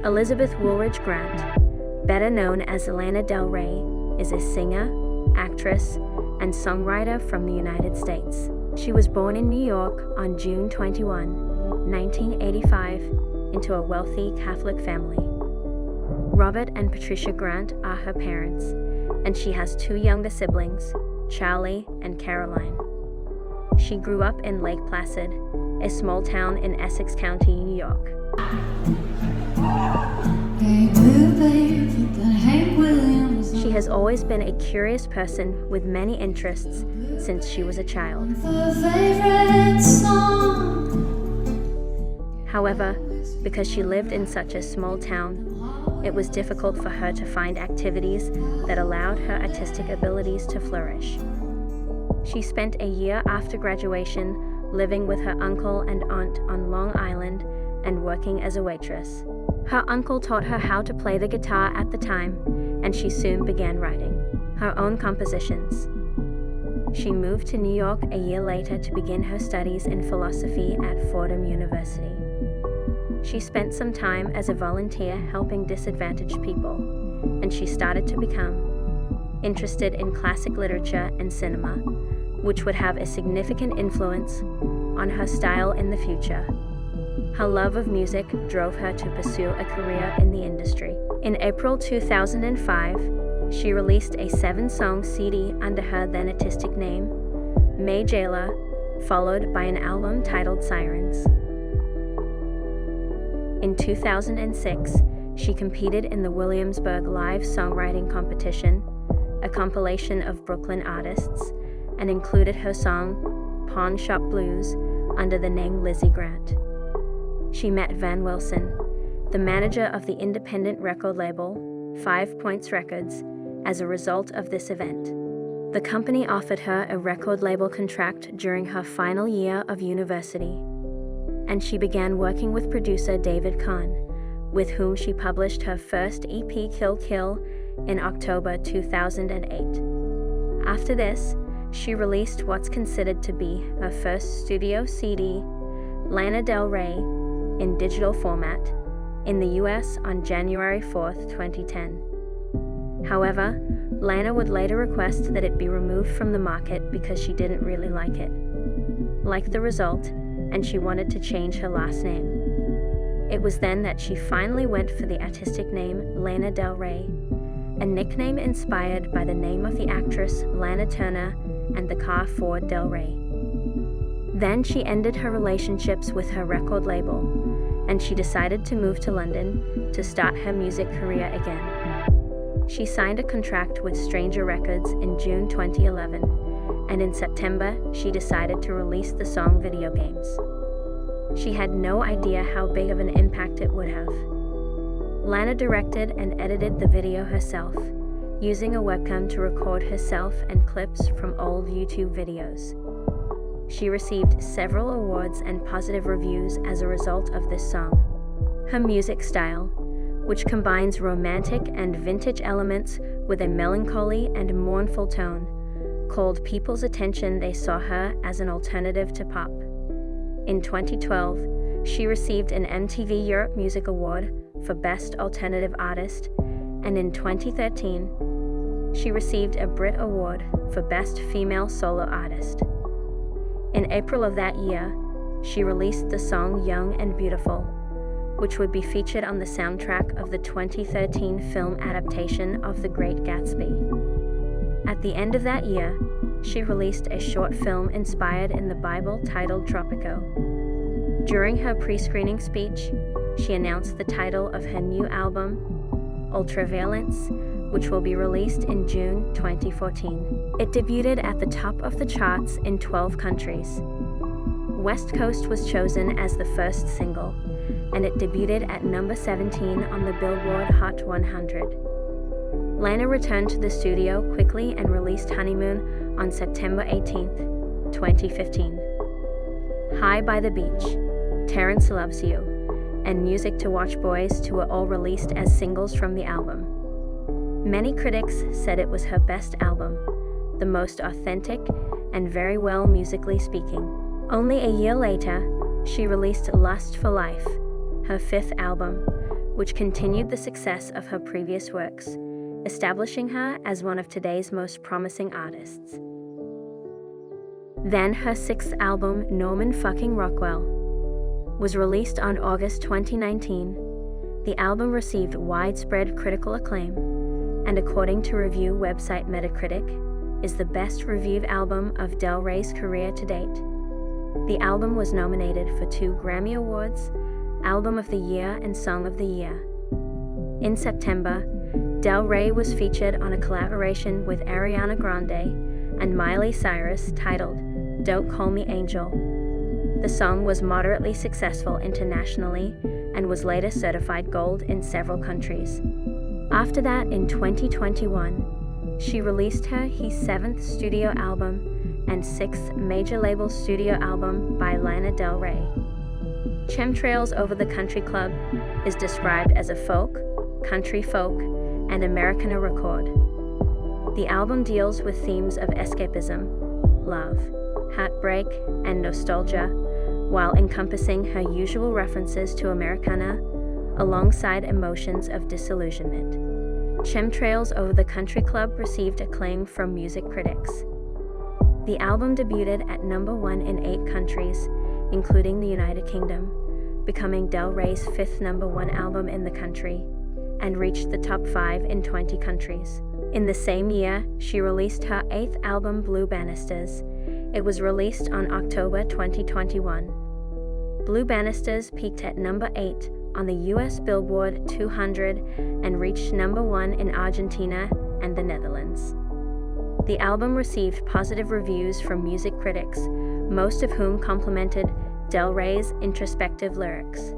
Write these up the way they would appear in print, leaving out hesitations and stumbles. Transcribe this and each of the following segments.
Elizabeth Woolridge Grant, better known as Lana Del Rey, is a singer, actress, and songwriter from the United States. She was born in New York on June 21, 1985, into a wealthy Catholic family. Robert and Patricia Grant are her parents, and she has two younger siblings, Charlie and Caroline. She grew up in Lake Placid, a small town in Essex County, New York. She has always been a curious person with many interests since she was a child. However, because she lived in such a small town, it was difficult for her to find activities that allowed her artistic abilities to flourish. She spent a year after graduation living with her uncle and aunt on Long Island and working as a waitress. Her uncle taught her how to play the guitar at the time, and she soon began writing her own compositions. She moved to New York a year later to begin her studies in philosophy at Fordham University. She spent some time as a volunteer helping disadvantaged people, and she started to become interested in classic literature and cinema, which would have a significant influence on her style in the future. Her love of music drove her to pursue a career in the industry. In April 2005, she released a 7-song CD under her then artistic name, May Jayla, followed by an album titled Sirens. In 2006, she competed in the Williamsburg Live Songwriting Competition, a compilation of Brooklyn artists, and included her song, Pawn Shop Blues, under the name Lizzie Grant. She met Van Wilson, the manager of the independent record label, 5 Points Records, as a result of this event. The company offered her a record label contract during her final year of university, and she began working with producer David Kahn, with whom she published her first EP, Kill Kill, in October 2008. After this, she released what's considered to be her first studio CD, Lana Del Rey, in digital format, in the US on January 4th, 2010. However, Lana would later request that it be removed from the market because she didn't really like it. Liked the result, and she wanted to change her last name. It was then that she finally went for the artistic name Lana Del Rey, a nickname inspired by the name of the actress Lana Turner and the car Ford Del Rey. Then she ended her relationships with her record label, and she decided to move to London to start her music career again. She signed a contract with Stranger Records in June 2011, and in September she decided to release the song Video Games. She had no idea how big of an impact it would have. Lana directed and edited the video herself, using a webcam to record herself and clips from old YouTube videos. She received several awards and positive reviews as a result of this song. Her music style, which combines romantic and vintage elements with a melancholy and mournful tone, called people's attention. They saw her as an alternative to pop. In 2012, she received an MTV Europe Music Award for Best Alternative Artist, and in 2013, she received a Brit Award for Best Female Solo Artist. In April of that year, she released the song Young and Beautiful, which would be featured on the soundtrack of the 2013 film adaptation of The Great Gatsby. At the end of that year, she released a short film inspired in the Bible titled Tropico. During her pre-screening speech, she announced the title of her new album, Ultraviolence, which will be released in June 2014. It debuted at the top of the charts in 12 countries. West Coast was chosen as the first single, and it debuted at number 17 on the Billboard Hot 100. Lana returned to the studio quickly and released Honeymoon on September 18, 2015. High by the Beach, Terrence Loves You, and Music to Watch Boys 2 were all released as singles from the album. Many critics said it was her best album, the most authentic and very well musically speaking. Only a year later, she released Lust for Life, her 5th album, which continued the success of her previous works, establishing her as one of today's most promising artists. Then her sixth album, Norman Fucking Rockwell, was released on August 2019. The album received widespread critical acclaim, and according to review website Metacritic, is the best-reviewed album of Del Rey's career to date. The album was nominated for 2 Grammy Awards, Album of the Year and Song of the Year. In September, Del Rey was featured on a collaboration with Ariana Grande and Miley Cyrus titled Don't Call Me Angel. The song was moderately successful internationally and was later certified gold in several countries. After that, in 2021, she released her 7th studio album and 6th major label studio album by Lana Del Rey. Chemtrails Over the Country Club is described as a folk, country folk, and Americana record. The album deals with themes of escapism, love, heartbreak, and nostalgia, while encompassing her usual references to Americana, alongside emotions of disillusionment. Chemtrails Over the Country Club received acclaim from music critics. The album debuted at #1 in 8 countries, including the United Kingdom, becoming Del Rey's 5th #1 album in the country, and reached the top 5 in 20 countries. In the same year, she released her 8th album, Blue Banisters. It was released on October 2021. Blue Banisters peaked at #8 on the US Billboard 200 and reached #1 in Argentina and the Netherlands. The album received positive reviews from music critics, most of whom complimented Del Rey's introspective lyrics.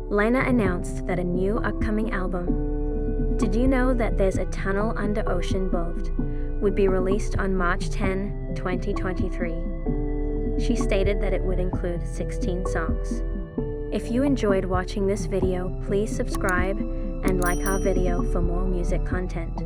Lana announced that a new upcoming album, Did You Know That There's a Tunnel Under Ocean Boulevard, would be released on March 10, 2023. She stated that it would include 16 songs. If you enjoyed watching this video, please subscribe and like our video for more music content.